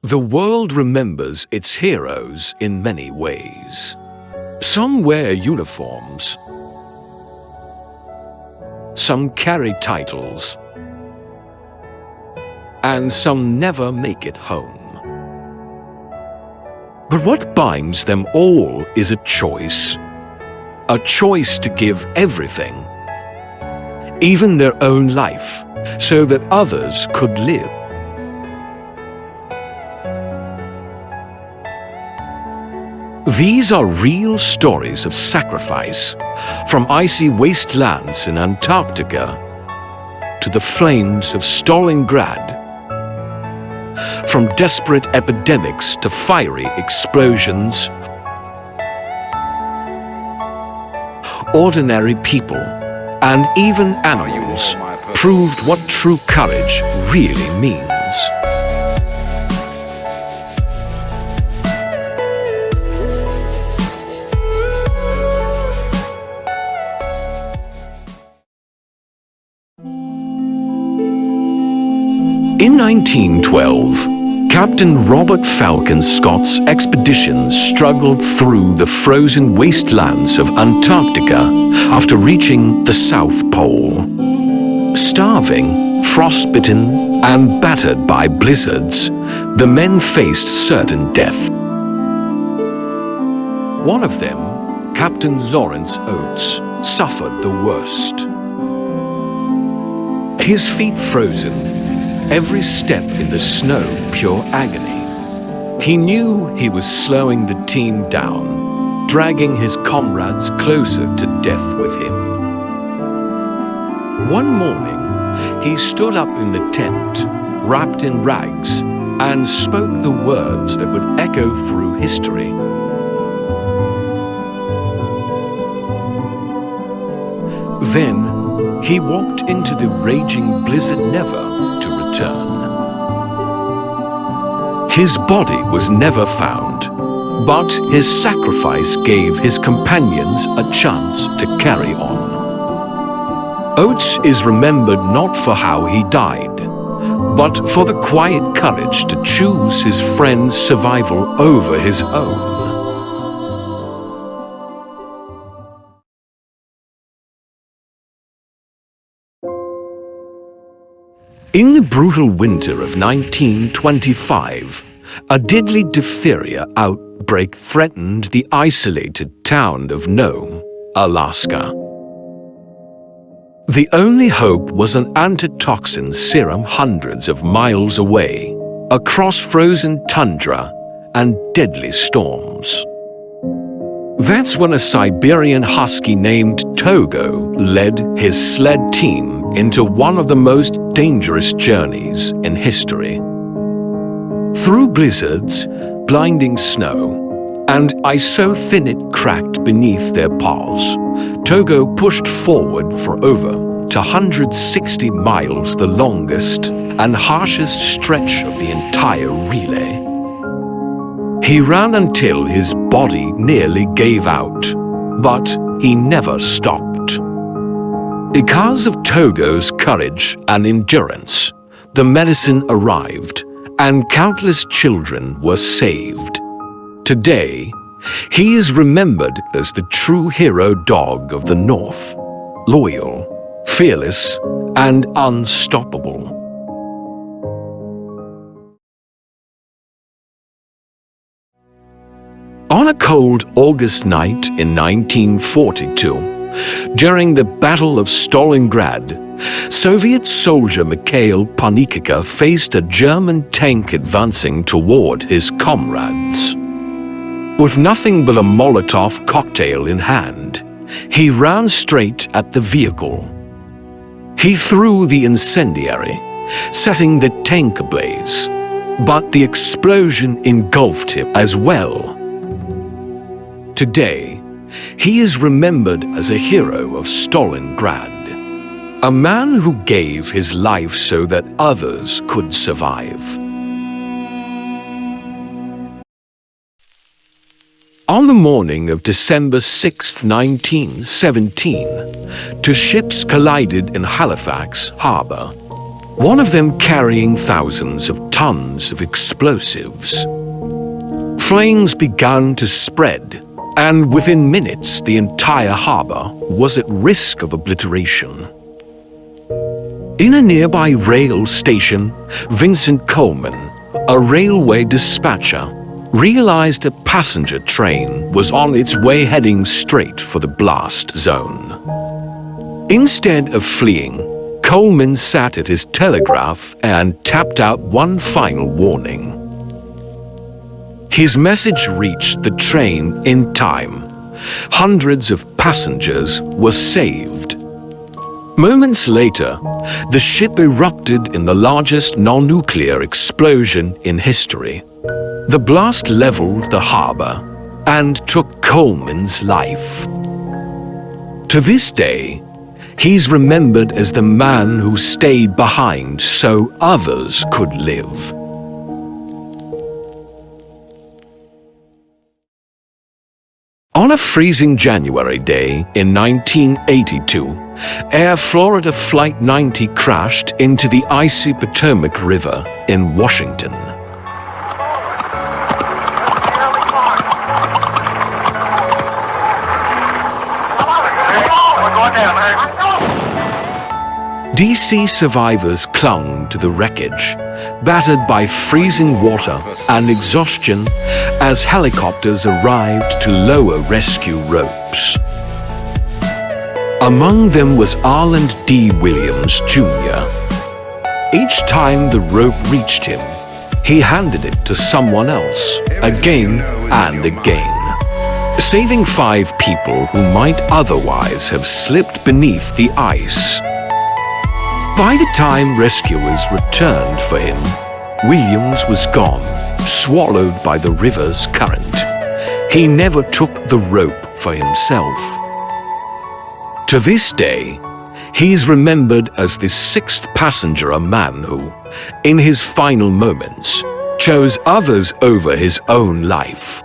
The world remembers its heroes in many ways. Some wear uniforms. Some carry titles. And some never make it home. But what binds them all is a choice. A choice to give everything, even their own life, so that others could live. These are real stories of sacrifice, from icy wastelands in Antarctica to the flames of Stalingrad, from desperate epidemics to fiery explosions. Ordinary people, and even animals, proved what true courage really means. In 1912, Captain Robert Falcon Scott's expedition struggled through the frozen wastelands of Antarctica after reaching the South Pole. Starving, frostbitten, and battered by blizzards, the men faced certain death. One of them, Captain Laurence Oates, suffered the worst. His feet frozen, every step in the snow pure agony. He knew he was slowing the team down, dragging his comrades closer to death with him. One morning, he stood up in the tent, wrapped in rags, and spoke the words that would echo through history. Then, he walked into the raging blizzard never to return. His body was never found, but his sacrifice gave his companions a chance to carry on. Oates is remembered not for how he died, but for the quiet courage to choose his friend's survival over his own. In the brutal winter of 1925, a deadly diphtheria outbreak threatened the isolated town of Nome, Alaska. The only hope was an antitoxin serum hundreds of miles away, across frozen tundra and deadly storms. That's when a Siberian husky named Togo led his sled team into one of the most dangerous journeys in history. Through blizzards, blinding snow, and ice so thin it cracked beneath their paws, Togo pushed forward for over 260 miles, the longest and harshest stretch of the entire relay. He ran until his body nearly gave out, but he never stopped. Because of Togo's courage and endurance, the medicine arrived and countless children were saved. Today, he is remembered as the true hero dog of the North, loyal, fearless, and unstoppable. On a cold August night in 1942, during the Battle of Stalingrad, Soviet soldier Mikhail Panikakha faced a German tank advancing toward his comrades. With nothing but a Molotov cocktail in hand, he ran straight at the vehicle. He threw the incendiary, setting the tank ablaze, but the explosion engulfed him as well. Today, he is remembered as a hero of Stalingrad, a man who gave his life so that others could survive. On the morning of December 6, 1917, two ships collided in Halifax harbor. one of them carrying thousands of tons of explosives. Flames began to spread, and within minutes the entire harbor was at risk of obliteration. In a nearby rail station, Vincent Coleman, a railway dispatcher, realized a passenger train was on its way heading straight for the blast zone. Instead of fleeing, Coleman sat at his telegraph and tapped out one final warning. His message reached the train in time. Hundreds of passengers were saved. Moments later, the ship erupted in the largest non-nuclear explosion in history. The blast leveled the harbor and took Coleman's life. To this day, he's remembered as the man who stayed behind so others could live. On a freezing January day in 1982, Air Florida Flight 90 crashed into the icy Potomac River in Washington. DC survivors clung to the wreckage, battered by freezing water and exhaustion as helicopters arrived to lower rescue ropes. Among them was Arland D. Williams, Jr. Each time the rope reached him, he handed it to someone else, again and again, saving 5 people who might otherwise have slipped beneath the ice. By the time rescuers returned for him, Williams was gone, swallowed by the river's current. He never took the rope for himself. To this day, he's remembered as the 6th passenger, a man who, in his final moments, chose others over his own life.